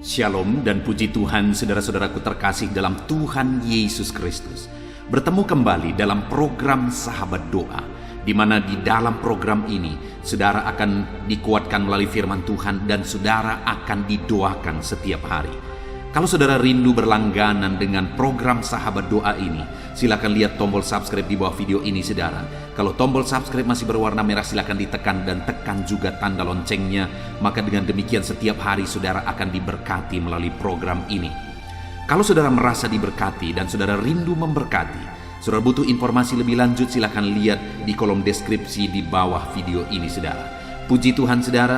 Shalom dan puji Tuhan saudara-saudaraku terkasih dalam Tuhan Yesus Kristus. Bertemu kembali dalam program Sahabat Doa, di mana di dalam program ini saudara akan dikuatkan melalui firman Tuhan dan saudara akan didoakan setiap hari. Kalau saudara rindu berlangganan dengan program Sahabat Doa ini, silakan lihat tombol subscribe di bawah video ini saudara. Kalau tombol subscribe masih berwarna merah, silakan ditekan dan tekan juga tanda loncengnya. Maka dengan demikian setiap hari saudara akan diberkati melalui program ini. Kalau saudara merasa diberkati dan saudara rindu memberkati, saudara butuh informasi lebih lanjut, silakan lihat di kolom deskripsi di bawah video ini saudara. Puji Tuhan saudara,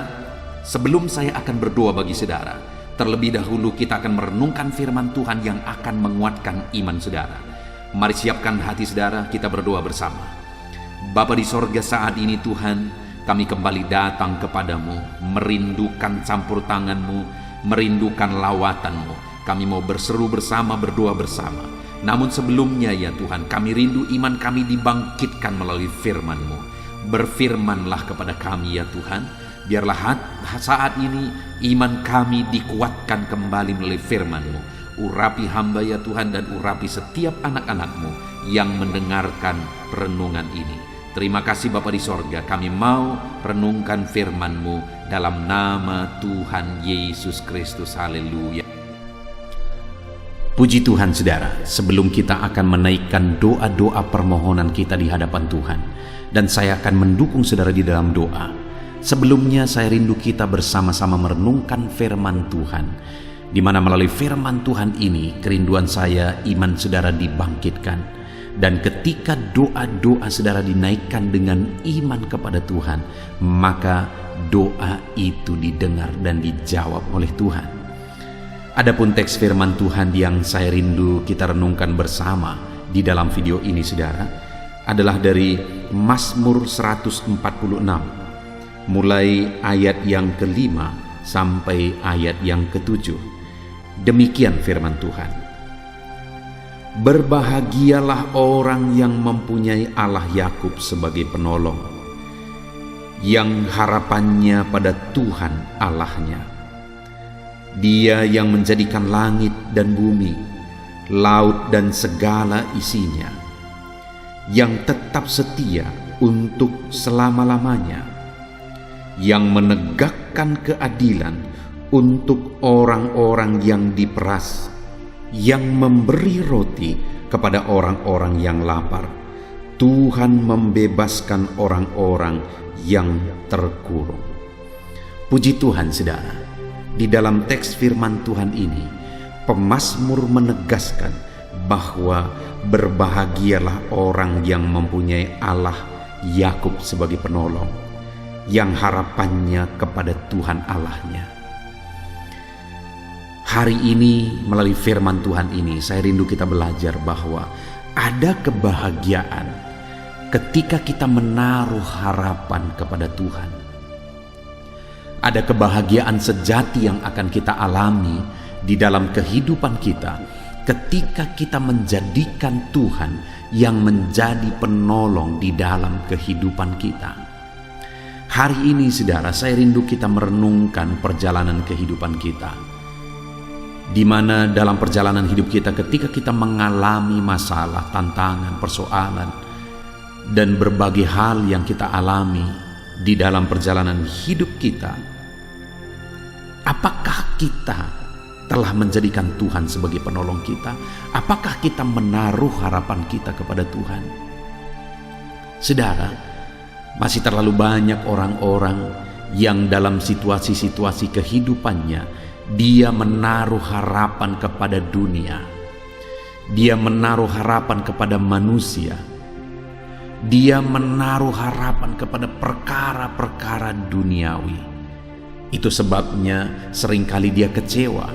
sebelum saya akan berdoa bagi saudara, terlebih dahulu kita akan merenungkan firman Tuhan yang akan menguatkan iman saudara. Mari siapkan hati saudara, kita berdoa bersama. Bapa di sorga, saat ini Tuhan, kami kembali datang kepadamu, merindukan campur tanganmu, merindukan lawatanmu. Kami mau berseru bersama, berdoa bersama. Namun sebelumnya ya Tuhan, kami rindu iman kami dibangkitkan melalui firman-Mu. Berfirmanlah kepada kami ya Tuhan, biarlah saat ini iman kami dikuatkan kembali melalui firman-Mu. Urapi hamba ya Tuhan dan urapi setiap anak-anak-Mu yang mendengarkan renungan ini. Terima kasih Bapa di sorga, kami mau renungkan firman-Mu dalam nama Tuhan Yesus Kristus. Haleluya. Puji Tuhan saudara, sebelum kita akan menaikkan doa-doa permohonan kita di hadapan Tuhan, dan saya akan mendukung saudara di dalam doa, sebelumnya saya rindu kita bersama-sama merenungkan firman Tuhan, di mana melalui firman Tuhan ini kerinduan saya iman saudara dibangkitkan. Dan ketika doa-doa saudara dinaikkan dengan iman kepada Tuhan, maka doa itu didengar dan dijawab oleh Tuhan. Adapun teks firman Tuhan yang saya rindu kita renungkan bersama di dalam video ini saudara, adalah dari Mazmur 146, mulai ayat yang kelima sampai ayat yang ketujuh. Demikian firman Tuhan. Berbahagialah orang yang mempunyai Allah Yakub sebagai penolong, yang harapannya pada Tuhan Allahnya. Dia yang menjadikan langit dan bumi, laut dan segala isinya, yang tetap setia untuk selama-lamanya, yang menegakkan keadilan untuk orang-orang yang diperas, yang memberi roti kepada orang-orang yang lapar. Tuhan membebaskan orang-orang yang terkurung. Puji Tuhan saudara, di dalam teks firman Tuhan ini pemazmur menegaskan bahwa berbahagialah orang yang mempunyai Allah Yakub sebagai penolong, yang harapannya kepada Tuhan Allahnya. Hari ini melalui firman Tuhan ini saya rindu kita belajar bahwa ada kebahagiaan ketika kita menaruh harapan kepada Tuhan. Ada kebahagiaan sejati yang akan kita alami di dalam kehidupan kita ketika kita menjadikan Tuhan yang menjadi penolong di dalam kehidupan kita. Hari ini saudara, saya rindu kita merenungkan perjalanan kehidupan kita, di mana dalam perjalanan hidup kita ketika kita mengalami masalah, tantangan, persoalan, dan berbagai hal yang kita alami di dalam perjalanan hidup kita, apakah kita telah menjadikan Tuhan sebagai penolong kita? Apakah kita menaruh harapan kita kepada Tuhan? Saudara, masih terlalu banyak orang-orang yang dalam situasi-situasi kehidupannya dia menaruh harapan kepada dunia. Dia menaruh harapan kepada manusia. Dia menaruh harapan kepada perkara-perkara duniawi. Itu sebabnya seringkali dia kecewa.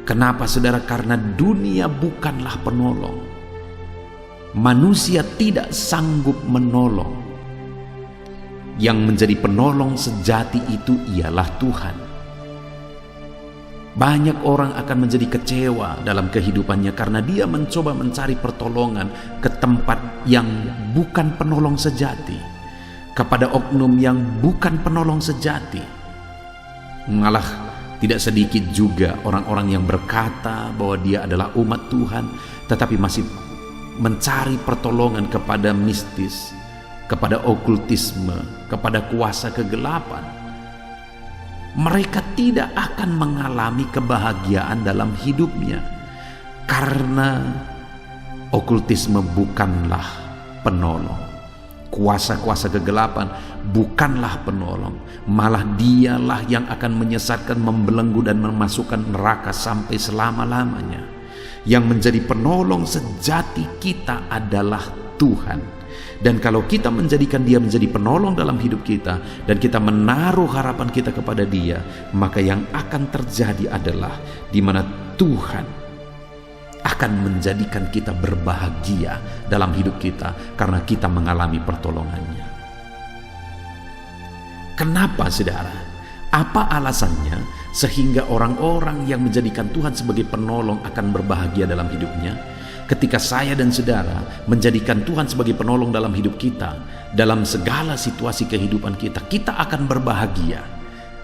Kenapa saudara? Karena dunia bukanlah penolong. Manusia tidak sanggup menolong. Yang menjadi penolong sejati itu ialah Tuhan. Banyak orang akan menjadi kecewa dalam kehidupannya karena dia mencoba mencari pertolongan ke tempat yang bukan penolong sejati, kepada oknum yang bukan penolong sejati. Malah Tidak sedikit juga orang-orang yang berkata bahwa dia adalah umat Tuhan, tetapi masih mencari pertolongan kepada mistis, kepada okultisme, kepada kuasa kegelapan. Mereka tidak akan mengalami kebahagiaan dalam hidupnya, karena okultisme bukanlah penolong. Kuasa-kuasa kegelapan bukanlah penolong, malah dialah yang akan menyesatkan, membelenggu dan memasukkan neraka sampai selama-lamanya. Yang menjadi penolong sejati kita adalah Tuhan. Dan kalau kita menjadikan Dia menjadi penolong dalam hidup kita, dan kita menaruh harapan kita kepada Dia, maka yang akan terjadi adalah di mana Tuhan akan menjadikan kita berbahagia dalam hidup kita karena kita mengalami pertolongannya. Kenapa, saudara? Apa alasannya sehingga orang-orang yang menjadikan Tuhan sebagai penolong akan berbahagia dalam hidupnya? Ketika saya dan saudara menjadikan Tuhan sebagai penolong dalam hidup kita, dalam segala situasi kehidupan kita, kita akan berbahagia.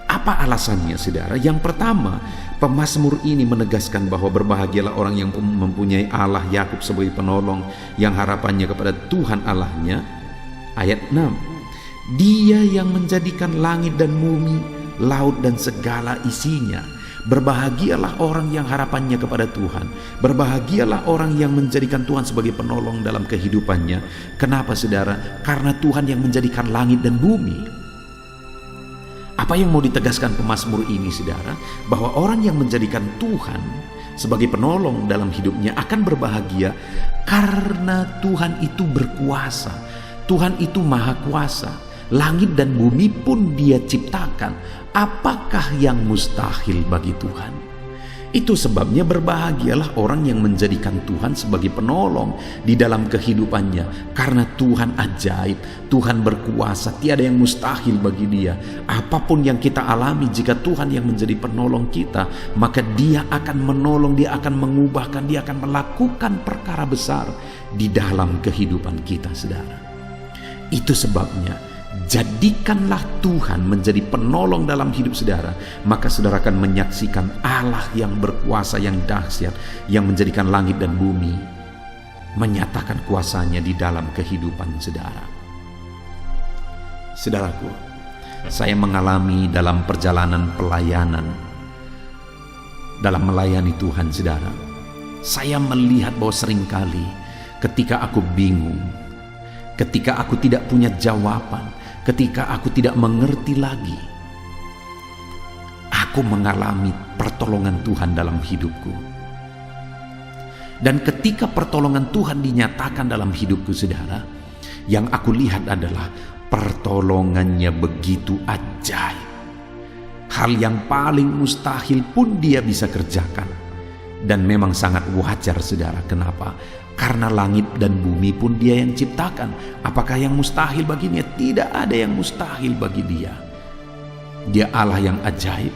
Apa alasannya, saudara? Yang pertama, pemazmur ini menegaskan bahwa berbahagialah orang yang mempunyai Allah Yakub sebagai penolong, yang harapannya kepada Tuhan Allahnya. Ayat 6, Dia yang menjadikan langit dan bumi, laut dan segala isinya. Berbahagialah orang yang harapannya kepada Tuhan. Berbahagialah orang yang menjadikan Tuhan sebagai penolong dalam kehidupannya. Kenapa, saudara? Karena Tuhan yang menjadikan langit dan bumi. Apa yang mau ditegaskan pemazmur ini, saudara? Bahwa orang yang menjadikan Tuhan sebagai penolong dalam hidupnya akan berbahagia karena Tuhan itu berkuasa. Tuhan itu maha kuasa. Langit dan bumi pun Dia ciptakan. Apakah yang mustahil bagi Tuhan? Itu sebabnya berbahagialah orang yang menjadikan Tuhan sebagai penolong di dalam kehidupannya. Karena Tuhan ajaib, Tuhan berkuasa, tiada yang mustahil bagi Dia. Apapun yang kita alami, jika Tuhan yang menjadi penolong kita, maka Dia akan menolong, Dia akan mengubahkan, Dia akan melakukan perkara besar di dalam kehidupan kita, saudara. Itu sebabnya jadikanlah Tuhan menjadi penolong dalam hidup saudara, maka saudara akan menyaksikan Allah yang berkuasa, yang dahsyat, yang menjadikan langit dan bumi, menyatakan kuasanya di dalam kehidupan saudara. Saudaraku, saya mengalami dalam perjalanan pelayanan, dalam melayani Tuhan, saudara, saya melihat bahwa seringkali ketika aku bingung, ketika aku tidak punya jawaban, ketika aku tidak mengerti lagi, aku mengalami pertolongan Tuhan dalam hidupku. Dan ketika pertolongan Tuhan dinyatakan dalam hidupku, saudara, yang aku lihat adalah pertolongannya begitu ajaib. Hal yang paling mustahil pun Dia bisa kerjakan. Dan memang sangat wajar, saudara. Kenapa? Karena langit dan bumi pun Dia yang ciptakan. Apakah yang mustahil baginya? Tidak ada yang mustahil bagi Dia. Dia Allah yang ajaib.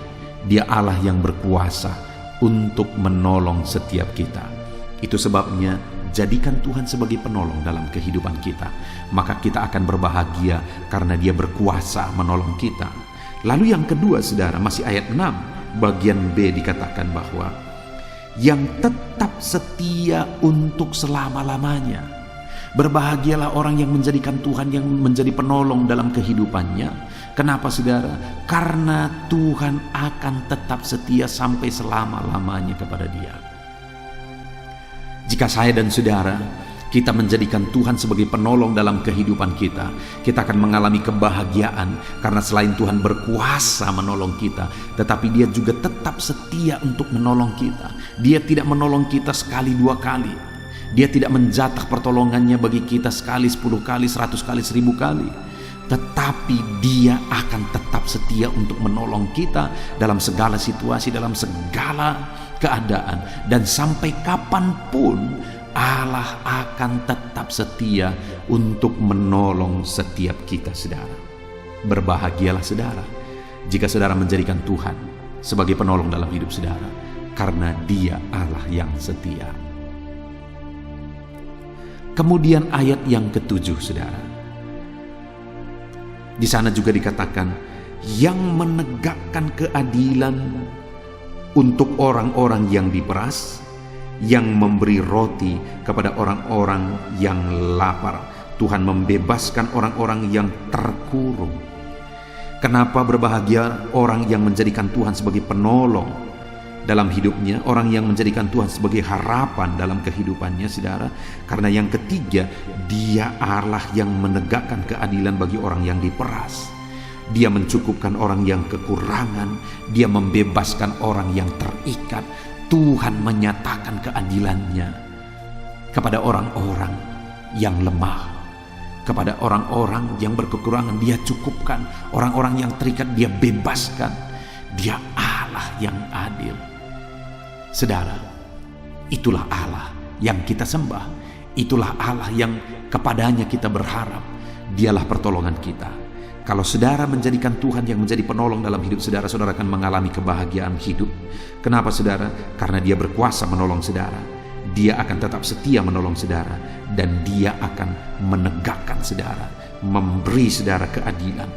Dia Allah yang berkuasa untuk menolong setiap kita. Itu sebabnya jadikan Tuhan sebagai penolong dalam kehidupan kita. Maka kita akan berbahagia karena Dia berkuasa menolong kita. Lalu yang kedua, saudara, masih ayat 6 bagian B dikatakan bahwa yang tetap setia untuk selama-lamanya. Berbahagialah orang yang menjadikan Tuhan yang menjadi penolong dalam kehidupannya. Kenapa, saudara? Karena Tuhan akan tetap setia sampai selama-lamanya kepada Dia. Jika saya dan saudara kita menjadikan Tuhan sebagai penolong dalam kehidupan kita, kita akan mengalami kebahagiaan karena selain Tuhan berkuasa menolong kita, tetapi Dia juga tetap setia untuk menolong kita. Dia tidak menolong kita sekali dua kali. Dia tidak menjatah pertolongannya bagi kita sekali, 10 kali, 100 kali, 1000 kali. Tetapi Dia akan tetap setia untuk menolong kita dalam segala situasi, dalam segala keadaan. Dan sampai kapanpun Allah akan tetap setia untuk menolong setiap kita, saudara. Berbahagialah saudara jika saudara menjadikan Tuhan sebagai penolong dalam hidup saudara, karena Dia Allah yang setia. Kemudian ayat yang ke-7, saudara. Di sana juga dikatakan, yang menegakkan keadilan untuk orang-orang yang diperas, yang memberi roti kepada orang-orang yang lapar. Tuhan membebaskan orang-orang yang terkurung. Kenapa berbahagia orang yang menjadikan Tuhan sebagai penolong dalam hidupnya, orang yang menjadikan Tuhan sebagai harapan dalam kehidupannya, saudara? Karena yang ketiga, Dia Allah yang menegakkan keadilan bagi orang yang diperas. Dia mencukupkan orang yang kekurangan, Dia membebaskan orang yang terikat. Tuhan menyatakan keadilannya kepada orang-orang yang lemah, kepada orang-orang yang berkekurangan Dia cukupkan, orang-orang yang terikat Dia bebaskan. Dia Allah yang adil. Saudara, itulah Allah yang kita sembah. Itulah Allah yang kepadanya kita berharap. Dialah pertolongan kita. Kalau saudara menjadikan Tuhan yang menjadi penolong dalam hidup saudara, saudara akan mengalami kebahagiaan hidup. Kenapa, saudara? Karena Dia berkuasa menolong saudara. Dia akan tetap setia menolong saudara, dan Dia akan menegakkan saudara, memberi saudara keadilan.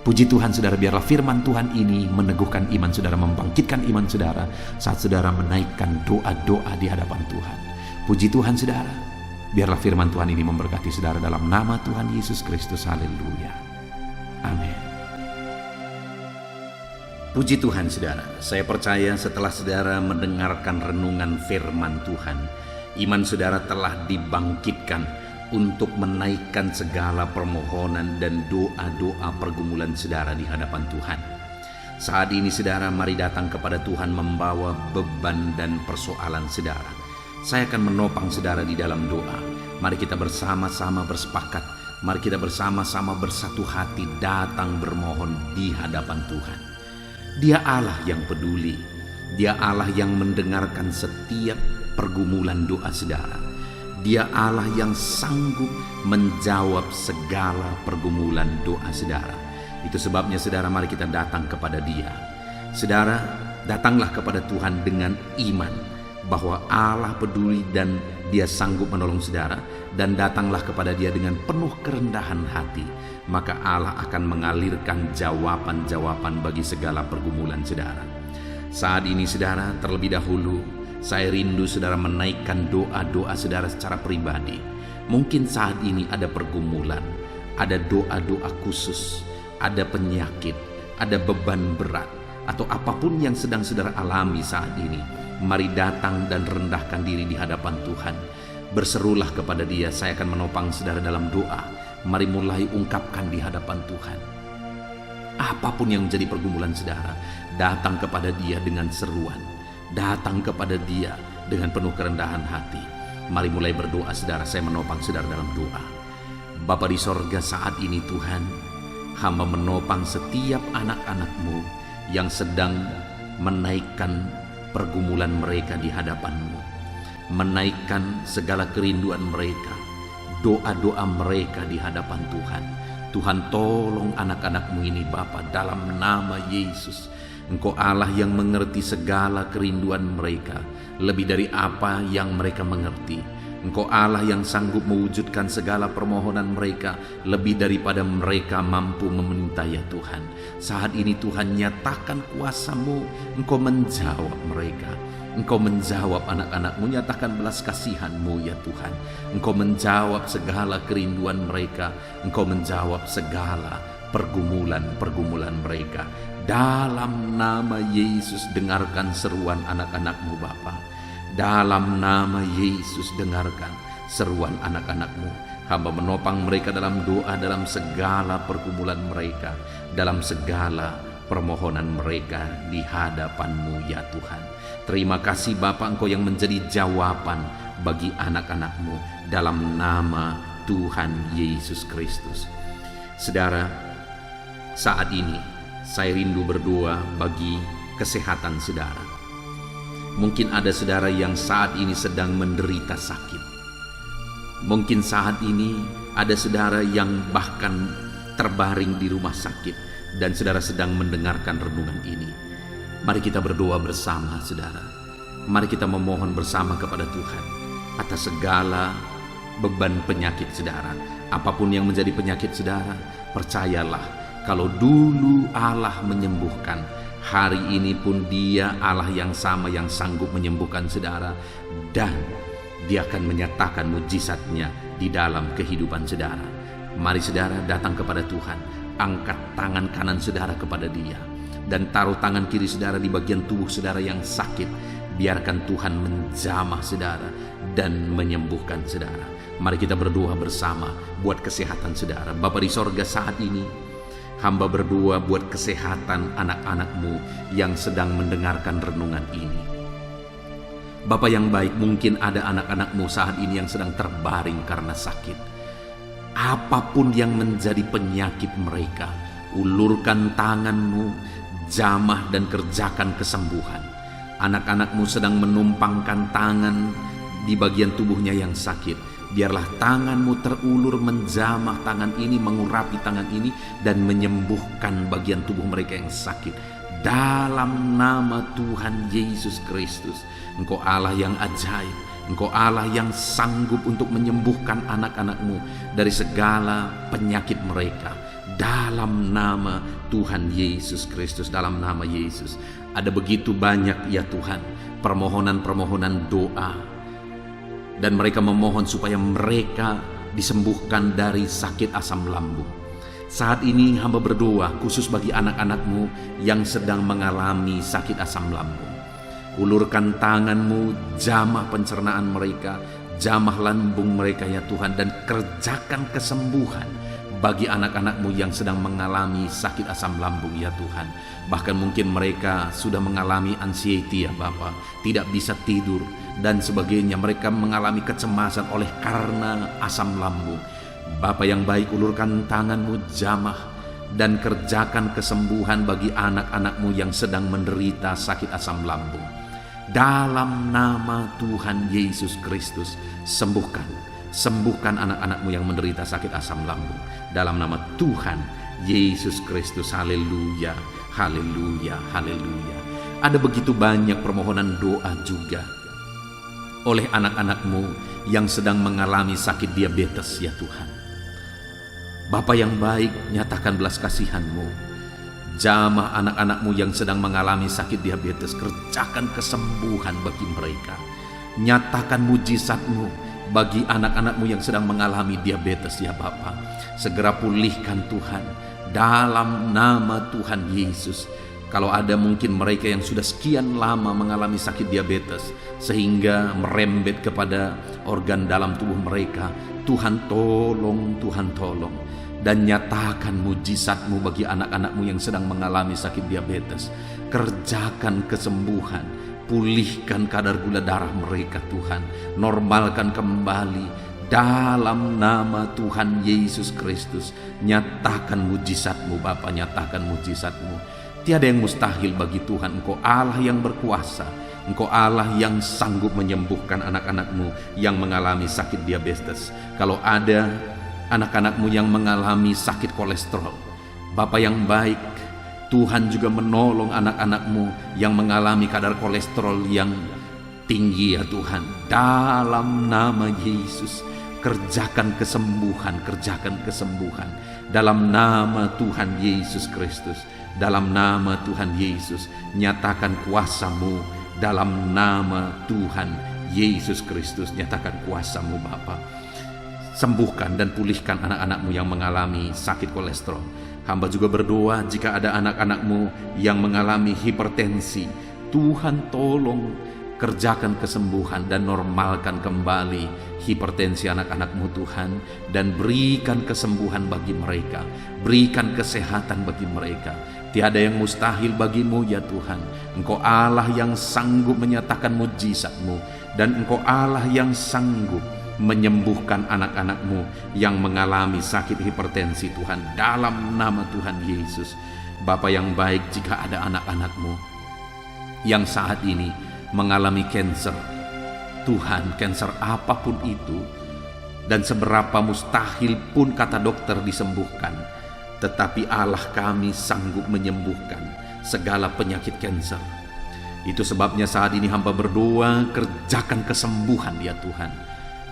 Puji Tuhan, saudara, biarlah firman Tuhan ini meneguhkan iman saudara, membangkitkan iman saudara saat saudara menaikkan doa-doa di hadapan Tuhan. Puji Tuhan, saudara, biarlah firman Tuhan ini memberkati saudara dalam nama Tuhan Yesus Kristus. Haleluya. Amin. Puji Tuhan, saudara. Saya percaya setelah saudara mendengarkan renungan firman Tuhan, iman saudara telah dibangkitkan untuk menaikkan segala permohonan dan doa-doa pergumulan saudara di hadapan Tuhan. Saat ini, saudara, mari datang kepada Tuhan membawa beban dan persoalan saudara. Saya akan menopang saudara di dalam doa. Mari kita bersama-sama bersepakat. Mari kita bersama-sama bersatu hati datang bermohon di hadapan Tuhan. Dia Allah yang peduli. Dia Allah yang mendengarkan setiap pergumulan doa saudara. Dia Allah yang sanggup menjawab segala pergumulan doa saudara. Itu sebabnya, saudara, mari kita datang kepada Dia. Saudara, datanglah kepada Tuhan dengan iman bahwa Allah peduli dan Dia sanggup menolong saudara, dan datanglah kepada Dia dengan penuh kerendahan hati. Maka Allah akan mengalirkan jawaban-jawaban bagi segala pergumulan saudara. Saat ini, saudara, terlebih dahulu saya rindu saudara menaikkan doa-doa saudara secara pribadi. Mungkin saat ini ada pergumulan, ada doa-doa khusus, ada penyakit, ada beban berat, atau apapun yang sedang saudara alami saat ini. Mari datang dan rendahkan diri di hadapan Tuhan. Berserulah kepada Dia. Saya akan menopang saudara dalam doa. Mari mulai ungkapkan di hadapan Tuhan. Apapun yang menjadi pergumulan saudara, datang kepada Dia dengan seruan. Datang kepada Dia dengan penuh kerendahan hati. Mari mulai berdoa, saudara. Saya menopang saudara dalam doa. Bapa di sorga, saat ini Tuhan, hamba menopang setiap anak-anak-Mu yang sedang menaikkan pergumulan mereka di hadapan-Mu, menaikkan segala kerinduan mereka, doa-doa mereka di hadapan Tuhan. Tuhan, tolong anak-anak-Mu ini, Bapa, dalam nama Yesus. Engkau Allah yang mengerti segala kerinduan mereka, lebih dari apa yang mereka mengerti. Engkau Allah yang sanggup mewujudkan segala permohonan mereka, lebih daripada mereka mampu meminta, ya Tuhan. Saat ini Tuhan, nyatakan kuasa-Mu. Engkau menjawab mereka. Engkau menjawab anak-anak-Mu. Nyatakan belas kasihan-Mu, ya Tuhan. Engkau menjawab segala kerinduan mereka. Engkau menjawab segala pergumulan-pergumulan mereka. Dalam nama Yesus, dengarkan seruan anak-anak-Mu, Bapa. Dalam nama Yesus, dengarkan seruan anak-anak-Mu. Hamba menopang mereka dalam doa, dalam segala pergumulan mereka, dalam segala permohonan mereka di hadapan-Mu, ya Tuhan. Terima kasih, Bapa, Engkau yang menjadi jawaban bagi anak-anak-Mu, dalam nama Tuhan Yesus Kristus. Saudara, saat ini saya rindu berdoa bagi kesehatan saudara. Mungkin ada saudara yang saat ini sedang menderita sakit. Mungkin saat ini ada saudara yang bahkan terbaring di rumah sakit, dan saudara sedang mendengarkan renungan ini. Mari kita berdoa bersama, saudara. Mari kita memohon bersama kepada Tuhan atas segala beban penyakit saudara. Apapun yang menjadi penyakit saudara, percayalah, kalau dulu Allah menyembuhkan, Hari ini pun Dia Allah yang sama yang sanggup menyembuhkan saudara, dan Dia akan menyatakan mujizatnya di dalam kehidupan saudara. Mari saudara datang kepada Tuhan, angkat tangan kanan saudara kepada Dia, dan taruh tangan kiri saudara di bagian tubuh saudara yang sakit. Biarkan Tuhan menjamah saudara dan menyembuhkan saudara. Mari kita berdoa bersama buat kesehatan saudara. Bapa di sorga, saat ini hamba berdoa buat kesehatan anak-anak-Mu yang sedang mendengarkan renungan ini. Bapa yang baik, mungkin ada anak-anak-Mu saat ini yang sedang terbaring karena sakit. Apapun yang menjadi penyakit mereka, ulurkan tangan-Mu, jamah dan kerjakan kesembuhan. Anak-anak-Mu sedang menumpangkan tangan di bagian tubuhnya yang sakit. Biarlah tangan-Mu terulur menjamah tangan ini, mengurapi tangan ini, dan menyembuhkan bagian tubuh mereka yang sakit. Dalam nama Tuhan Yesus Kristus, Engkau Allah yang ajaib. Engkau Allah yang sanggup untuk menyembuhkan anak-anak-Mu dari segala penyakit mereka. Dalam nama Tuhan Yesus Kristus, dalam nama Yesus. Ada begitu banyak ya Tuhan permohonan-permohonan doa, dan mereka memohon supaya mereka disembuhkan dari sakit asam lambung. Saat ini hamba berdoa khusus bagi anak-anak-Mu yang sedang mengalami sakit asam lambung. Ulurkan tangan-Mu, jamah pencernaan mereka, jamah lambung mereka ya Tuhan, dan kerjakan kesembuhan bagi anak-anak-Mu yang sedang mengalami sakit asam lambung ya Tuhan. Bahkan mungkin mereka sudah mengalami anxiety ya Bapa, tidak bisa tidur dan sebagainya. Mereka mengalami kecemasan oleh karena asam lambung. Bapa yang baik, ulurkan tangan-Mu, jamah dan kerjakan kesembuhan bagi anak-anak-Mu yang sedang menderita sakit asam lambung. Dalam nama Tuhan Yesus Kristus, sembuhkan anak-anak-Mu yang menderita sakit asam lambung. Dalam nama Tuhan Yesus Kristus, haleluya, haleluya, haleluya. Ada begitu banyak permohonan doa juga oleh anak-anak-Mu yang sedang mengalami sakit diabetes ya Tuhan. Bapa yang baik, nyatakan belas kasihan-Mu. Jamah anak-anak-Mu yang sedang mengalami sakit diabetes, kerjakan kesembuhan bagi mereka. Nyatakan mujizat-Mu bagi anak-anak-Mu yang sedang mengalami diabetes ya Bapa. Segera pulihkan Tuhan dalam nama Tuhan Yesus. Kalau ada mungkin mereka yang sudah sekian lama mengalami sakit diabetes sehingga merembet kepada organ dalam tubuh mereka, Tuhan tolong, Tuhan tolong. Dan nyatakan mujizat-Mu bagi anak-anak-Mu yang sedang mengalami sakit diabetes. Kerjakan kesembuhan, pulihkan kadar gula darah mereka Tuhan, normalkan kembali dalam nama Tuhan Yesus Kristus. Nyatakan mujizat-Mu Bapa, nyatakan mujizat-Mu. Tiada yang mustahil bagi Tuhan. Engkau Allah yang berkuasa, Engkau Allah yang sanggup menyembuhkan anak-anak-Mu yang mengalami sakit diabetes. Kalau ada anak-anak-Mu yang mengalami sakit kolesterol, Bapa yang baik, Tuhan juga menolong anak-anak-Mu yang mengalami kadar kolesterol yang tinggi ya Tuhan. Dalam nama Yesus, kerjakan kesembuhan, kerjakan kesembuhan. Dalam nama Tuhan Yesus Kristus, dalam nama Tuhan Yesus, nyatakan kuasa-Mu. Dalam nama Tuhan Yesus Kristus, nyatakan kuasa-Mu Bapa. Sembuhkan dan pulihkan anak-anak-Mu yang mengalami sakit kolesterol. Hamba juga berdoa jika ada anak-anak-Mu yang mengalami hipertensi, Tuhan tolong kerjakan kesembuhan dan normalkan kembali hipertensi anak-anak-Mu Tuhan, dan berikan kesembuhan bagi mereka, berikan kesehatan bagi mereka. Tiada yang mustahil bagi-Mu ya Tuhan. Engkau Allah yang sanggup menyatakan mujizat-Mu, dan Engkau Allah yang sanggup menyembuhkan anak-anak-Mu yang mengalami sakit hipertensi Tuhan, dalam nama Tuhan Yesus. Bapa yang baik, jika ada anak-anak-Mu yang saat ini mengalami cancer, Tuhan, cancer apapun itu, dan seberapa mustahil pun kata dokter disembuhkan, tetapi Allah kami sanggup menyembuhkan segala penyakit cancer. Itu sebabnya saat ini hamba berdoa, kerjakan kesembuhan ya Tuhan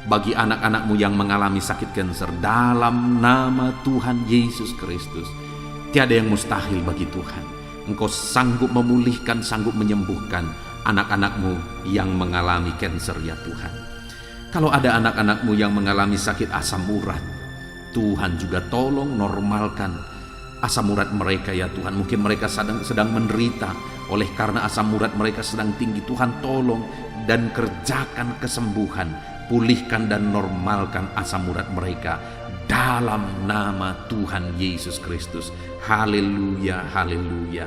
bagi anak-anak-Mu yang mengalami sakit kanker, dalam nama Tuhan Yesus Kristus. Tiada yang mustahil bagi Tuhan. Engkau sanggup memulihkan, sanggup menyembuhkan anak-anak-Mu yang mengalami kanker ya Tuhan. Kalau ada anak-anak-Mu yang mengalami sakit asam urat, Tuhan juga tolong normalkan asam urat mereka ya Tuhan. Mungkin mereka sedang menderita oleh karena asam urat mereka sedang tinggi. Tuhan tolong dan kerjakan kesembuhan, pulihkan dan normalkan asam urat mereka dalam nama Tuhan Yesus Kristus. Haleluya, haleluya.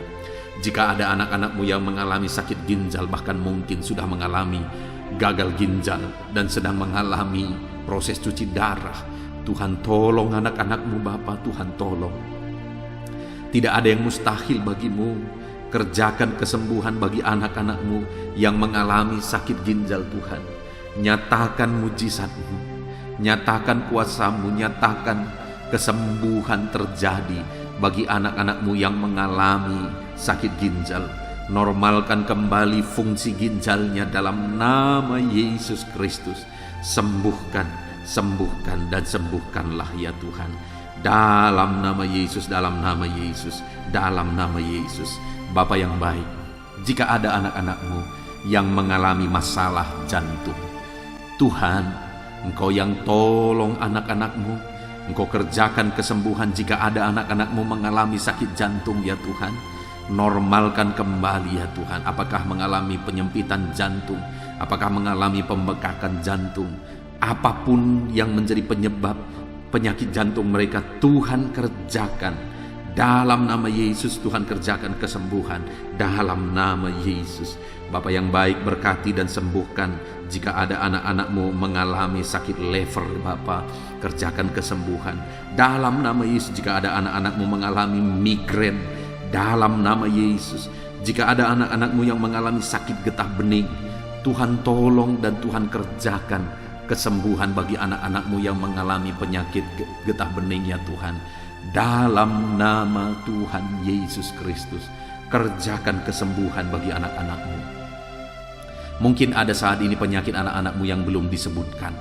Jika ada anak-anak-Mu yang mengalami sakit ginjal, bahkan mungkin sudah mengalami gagal ginjal dan sedang mengalami proses cuci darah, Tuhan tolong anak-anak-Mu Bapa, Tuhan tolong. Tidak ada yang mustahil bagi-Mu. Kerjakan kesembuhan bagi anak-anak-Mu yang mengalami sakit ginjal Tuhan. Nyatakan mujizat-Mu, nyatakan kuasa-Mu, nyatakan kesembuhan terjadi bagi anak-anak-Mu yang mengalami sakit ginjal. Normalkan kembali fungsi ginjalnya dalam nama Yesus Kristus. Sembuhkan, sembuhkan dan sembuhkanlah ya Tuhan. Dalam nama Yesus, dalam nama Yesus, dalam nama Yesus. Bapa yang baik, jika ada anak-anak-Mu yang mengalami masalah jantung, Tuhan, Engkau yang tolong anak-anak-Mu. Engkau kerjakan kesembuhan jika ada anak-anak-Mu mengalami sakit jantung ya Tuhan. Normalkan kembali ya Tuhan. Apakah mengalami penyempitan jantung, apakah mengalami pembekakan jantung, apapun yang menjadi penyebab penyakit jantung mereka, Tuhan kerjakan. Dalam nama Yesus Tuhan kerjakan kesembuhan. Dalam nama Yesus. Bapa yang baik, berkati dan sembuhkan. Jika ada anak-anak-Mu mengalami sakit lever, Bapa, kerjakan kesembuhan. Dalam nama Yesus. Jika ada anak-anak-Mu mengalami migrain, dalam nama Yesus. Jika ada anak-anak-Mu yang mengalami sakit getah bening, Tuhan tolong dan Tuhan kerjakan kesembuhan bagi anak-anak-Mu yang mengalami penyakit getah bening ya Tuhan. Dalam nama Tuhan Yesus Kristus, kerjakan kesembuhan bagi anak-anak-Mu. Mungkin ada saat ini penyakit anak-anak-Mu yang belum disebutkan.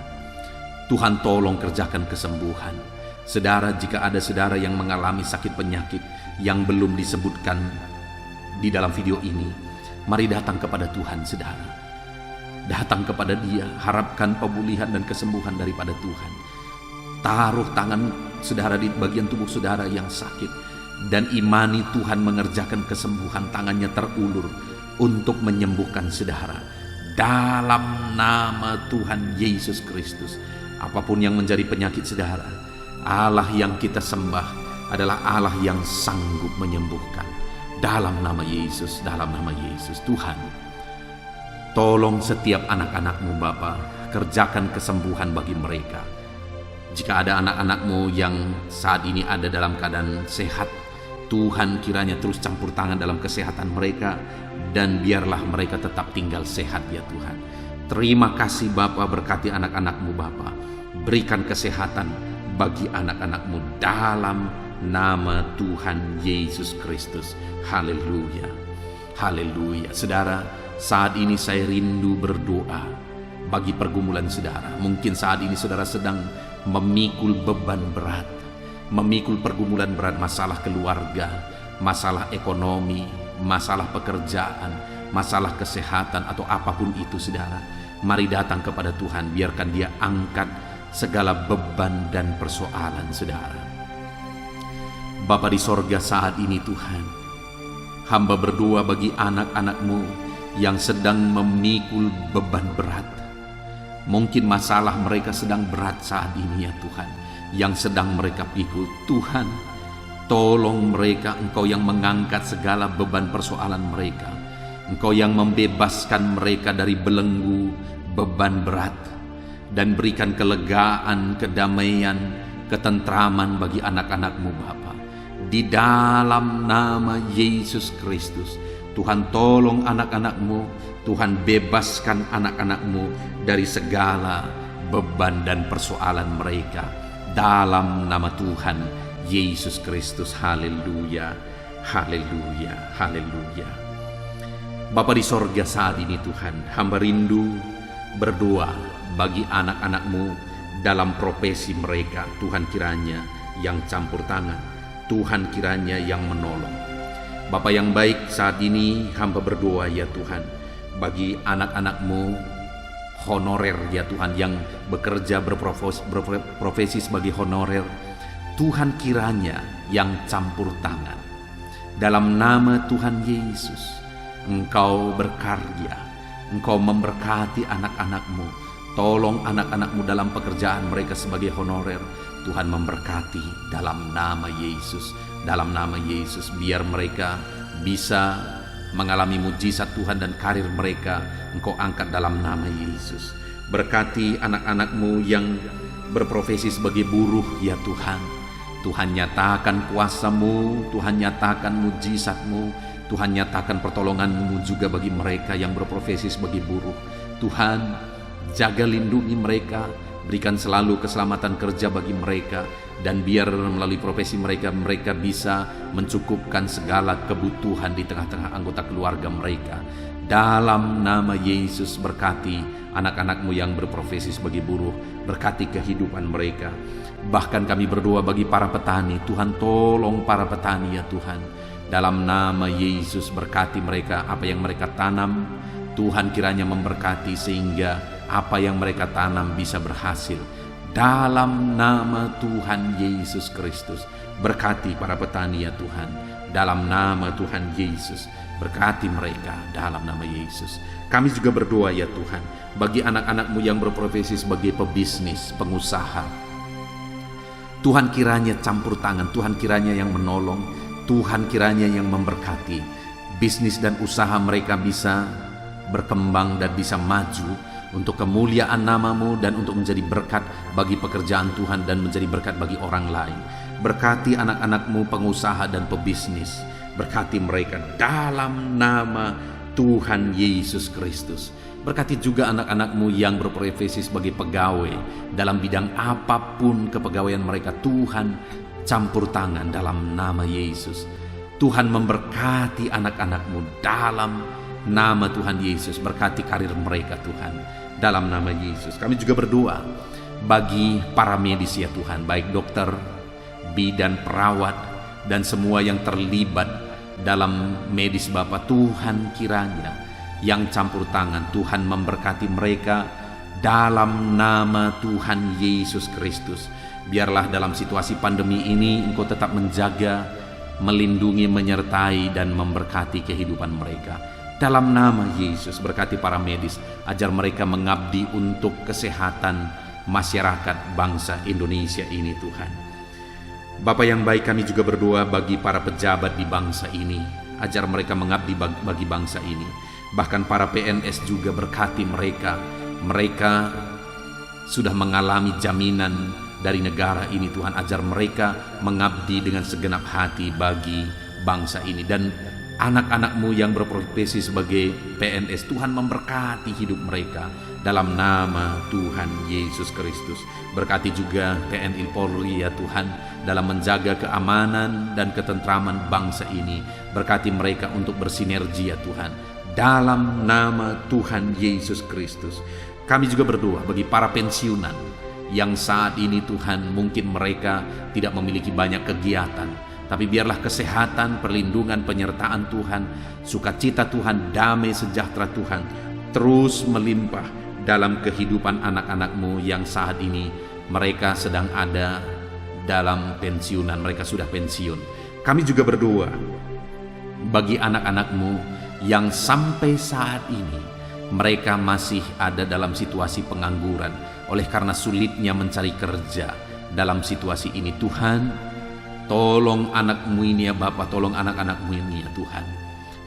Tuhan tolong kerjakan kesembuhan. Saudara, jika ada saudara yang mengalami sakit penyakit yang belum disebutkan di dalam video ini, mari datang kepada Tuhan saudara. Datang kepada Dia, harapkan pemulihan dan kesembuhan daripada Tuhan. Taruh tangan saudara di bagian tubuh saudara yang sakit dan imani Tuhan mengerjakan kesembuhan. Tangannya terulur untuk menyembuhkan saudara. Dalam nama Tuhan Yesus Kristus, apapun yang menjadi penyakit saudara, Allah yang kita sembah adalah Allah yang sanggup menyembuhkan. Dalam nama Yesus, dalam nama Yesus. Tuhan, tolong setiap anak-anak-Mu Bapa, kerjakan kesembuhan bagi mereka. Jika ada anak-anak-Mu yang saat ini ada dalam keadaan sehat, Tuhan kiranya terus campur tangan dalam kesehatan mereka, dan biarlah mereka tetap tinggal sehat ya Tuhan. Terima kasih Bapa, berkati anak-anak-Mu Bapa. Berikan kesehatan bagi anak-anak-Mu dalam nama Tuhan Yesus Kristus. Haleluya, haleluya. Saudara, saat ini saya rindu berdoa bagi pergumulan saudara. Mungkin saat ini saudara sedang memikul beban berat, memikul pergumulan berat, masalah keluarga, masalah ekonomi, masalah pekerjaan, masalah kesehatan, atau apapun itu saudara. Mari datang kepada Tuhan, biarkan Dia angkat segala beban dan persoalan saudara. Bapa di sorga, saat ini Tuhan, hamba berdoa bagi anak-anak-Mu yang sedang memikul beban berat. Mungkin masalah mereka sedang berat saat ini ya Tuhan, yang sedang mereka pikul. Tuhan, tolong mereka. Engkau yang mengangkat segala beban persoalan mereka. Engkau yang membebaskan mereka dari belenggu beban berat, dan berikan kelegaan, kedamaian, ketentraman bagi anak-anak-Mu Bapa. Di dalam nama Yesus Kristus, Tuhan tolong anak-anak-Mu. Tuhan bebaskan anak-anak-Mu dari segala beban dan persoalan mereka. Dalam nama Tuhan Yesus Kristus. Haleluya, haleluya, haleluya. Bapa di sorga, saat ini Tuhan, hamba rindu berdoa bagi anak-anak-Mu dalam profesi mereka. Tuhan kiranya yang campur tangan, Tuhan kiranya yang menolong. Bapa yang baik, saat ini hamba berdoa ya Tuhan, bagi anak-anak-Mu honorer ya Tuhan, yang bekerja berprofesi sebagai honorer. Tuhan kiranya yang campur tangan. Dalam nama Tuhan Yesus, Engkau berkarya, Engkau memberkati anak-anak-Mu. Tolong anak-anak-Mu dalam pekerjaan mereka sebagai honorer. Tuhan memberkati dalam nama Yesus. Dalam nama Yesus, biar mereka bisa mengalami mujizat Tuhan dan karir mereka Engkau angkat dalam nama Yesus. Berkati anak-anak-Mu yang berprofesi sebagai buruh ya Tuhan. Tuhan nyatakan kuasa-Mu, Tuhan nyatakan mujizat-Mu, Tuhan nyatakan pertolongan-Mu juga bagi mereka yang berprofesi sebagai buruh. Tuhan, jaga lindungi mereka, berikan selalu keselamatan kerja bagi mereka, dan biar melalui profesi mereka, mereka bisa mencukupkan segala kebutuhan di tengah-tengah anggota keluarga mereka. Dalam nama Yesus, berkati anak-anak-Mu yang berprofesi sebagai buruh, berkati kehidupan mereka. Bahkan kami berdoa bagi para petani, Tuhan tolong para petani ya Tuhan. Dalam nama Yesus, berkati mereka, apa yang mereka tanam, Tuhan kiranya memberkati sehingga apa yang mereka tanam bisa berhasil. Dalam nama Tuhan Yesus Kristus, berkati para petani ya Tuhan. Dalam nama Tuhan Yesus, berkati mereka dalam nama Yesus. Kami juga berdoa ya Tuhan, bagi anak-anak-Mu yang berprofesi sebagai pebisnis, pengusaha. Tuhan kiranya campur tangan, Tuhan kiranya yang menolong, Tuhan kiranya yang memberkati. Bisnis dan usaha mereka bisa berkembang dan bisa maju untuk kemuliaan nama-Mu dan untuk menjadi berkat bagi pekerjaan Tuhan dan menjadi berkat bagi orang lain. Berkati anak-anak-Mu pengusaha dan pebisnis. Berkati mereka dalam nama Tuhan Yesus Kristus. Berkati juga anak-anak-Mu yang berprofesi sebagai pegawai dalam bidang apapun kepegawaian mereka. Tuhan campur tangan dalam nama Yesus. Tuhan memberkati anak-anak-Mu dalam nama Tuhan Yesus. Berkati karir mereka Tuhan dalam nama Yesus. Kami juga berdoa bagi para medis ya Tuhan, baik dokter, bidan, perawat, dan semua yang terlibat dalam medis Bapa. Tuhan kiranya yang campur tangan, Tuhan memberkati mereka dalam nama Tuhan Yesus Kristus. Biarlah dalam situasi pandemi ini Engkau tetap menjaga, melindungi, menyertai, dan memberkati kehidupan mereka. Dalam nama Yesus, berkati para medis, ajar mereka mengabdi untuk kesehatan masyarakat bangsa Indonesia ini Tuhan. Bapa yang baik, kami juga berdoa bagi para pejabat di bangsa ini, ajar mereka mengabdi bagi bangsa ini. Bahkan para PNS juga, berkati mereka. Mereka sudah mengalami jaminan dari negara ini Tuhan, ajar mereka mengabdi dengan segenap hati bagi bangsa ini. Dan anak-anak-Mu yang berprofesi sebagai PNS, Tuhan memberkati hidup mereka dalam nama Tuhan Yesus Kristus. Berkati juga TNI Polri ya Tuhan, dalam menjaga keamanan dan ketentraman bangsa ini. Berkati mereka untuk bersinergi ya Tuhan, dalam nama Tuhan Yesus Kristus. Kami juga berdoa bagi para pensiunan yang saat ini Tuhan, mungkin mereka tidak memiliki banyak kegiatan, tapi biarlah kesehatan, perlindungan, penyertaan Tuhan, sukacita Tuhan, damai sejahtera Tuhan terus melimpah dalam kehidupan anak-anak-Mu yang saat ini mereka sedang ada dalam pensiunan, mereka sudah pensiun. Kami juga berdoa bagi anak-anak-Mu yang sampai saat ini mereka masih ada dalam situasi pengangguran oleh karena sulitnya mencari kerja. Dalam situasi ini Tuhan, tolong anak-Mu ini ya Bapa, tolong anak-anak-Mu ini ya Tuhan.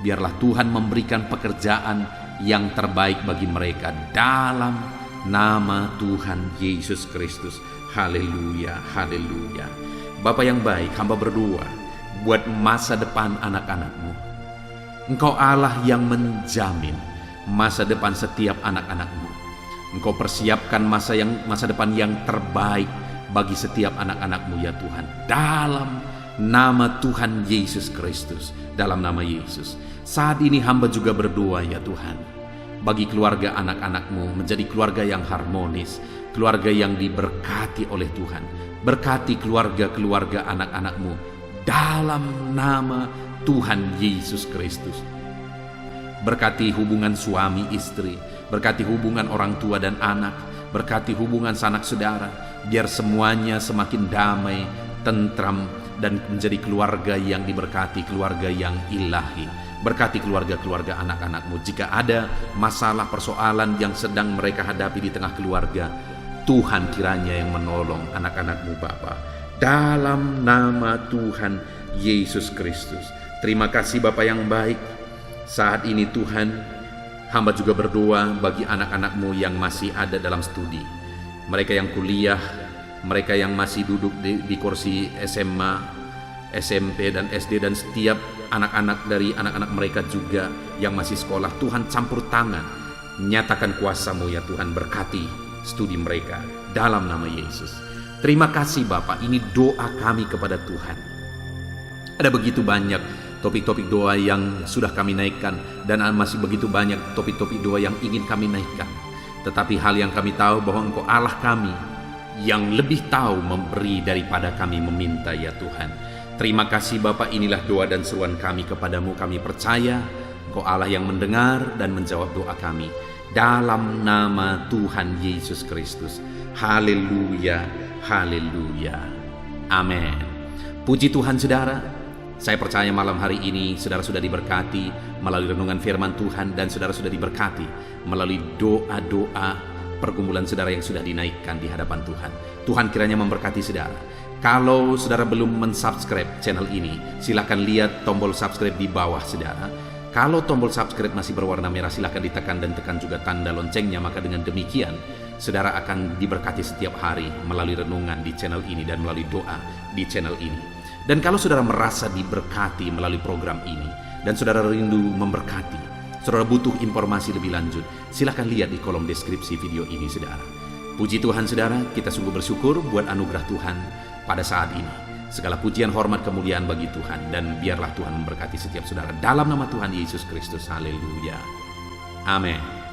Biarlah Tuhan memberikan pekerjaan yang terbaik bagi mereka dalam nama Tuhan Yesus Kristus. Haleluya, haleluya. Bapa yang baik, hamba berdoa buat masa depan anak-anak-Mu. Engkau Allah yang menjamin masa depan setiap anak-anak-Mu. Engkau persiapkan masa depan yang terbaik bagi setiap anak-anak-Mu ya Tuhan. Dalam nama Tuhan Yesus Kristus, dalam nama Yesus. Saat ini hamba juga berdoa ya Tuhan, bagi keluarga anak-anak-Mu menjadi keluarga yang harmonis, keluarga yang diberkati oleh Tuhan. Berkati keluarga-keluarga anak-anak-Mu dalam nama Tuhan Yesus Kristus. Berkati hubungan suami istri, berkati hubungan orang tua dan anak, berkati hubungan sanak saudara, biar semuanya semakin damai, tentram, dan menjadi keluarga yang diberkati, keluarga yang ilahi. Berkati keluarga-keluarga anak-anakmu. Jika ada masalah persoalan yang sedang mereka hadapi di tengah keluarga, Tuhan kiranya yang menolong anak-anakmu Bapa. Dalam nama Tuhan Yesus Kristus. Terima kasih Bapa yang baik. Saat ini Tuhan, hamba juga berdoa bagi anak-anakmu yang masih ada dalam studi. Mereka yang kuliah, mereka yang masih duduk di kursi SMA, SMP dan SD, dan setiap anak-anak dari anak-anak mereka juga yang masih sekolah. Tuhan campur tangan, nyatakan kuasa-Mu ya Tuhan, berkati studi mereka dalam nama Yesus. Terima kasih Bapa, ini doa kami kepada Tuhan. Ada begitu banyak topik-topik doa yang sudah kami naikkan, dan masih begitu banyak topik-topik doa yang ingin kami naikkan. Tetapi hal yang kami tahu bahwa Engkau Allah kami yang lebih tahu memberi daripada kami meminta ya Tuhan. Terima kasih Bapa, inilah doa dan seruan kami kepadamu. Kami percaya Engkau Allah yang mendengar dan menjawab doa kami. Dalam nama Tuhan Yesus Kristus. Haleluya, haleluya. Amin. Puji Tuhan saudara. Saya percaya malam hari ini saudara sudah diberkati melalui renungan firman Tuhan, dan saudara sudah diberkati melalui doa-doa pergumulan saudara yang sudah dinaikkan di hadapan Tuhan. Tuhan kiranya memberkati saudara. Kalau saudara belum mensubscribe channel ini, silakan lihat tombol subscribe di bawah saudara. Kalau tombol subscribe masih berwarna merah, silakan ditekan dan tekan juga tanda loncengnya. Maka dengan demikian saudara akan diberkati setiap hari melalui renungan di channel ini dan melalui doa di channel ini. Dan kalau saudara merasa diberkati melalui program ini, dan saudara rindu memberkati, saudara butuh informasi lebih lanjut, silakan lihat di kolom deskripsi video ini saudara. Puji Tuhan saudara, kita sungguh bersyukur buat anugerah Tuhan pada saat ini. Segala pujian, hormat, kemuliaan bagi Tuhan, dan biarlah Tuhan memberkati setiap saudara dalam nama Tuhan Yesus Kristus. Haleluya. Amin.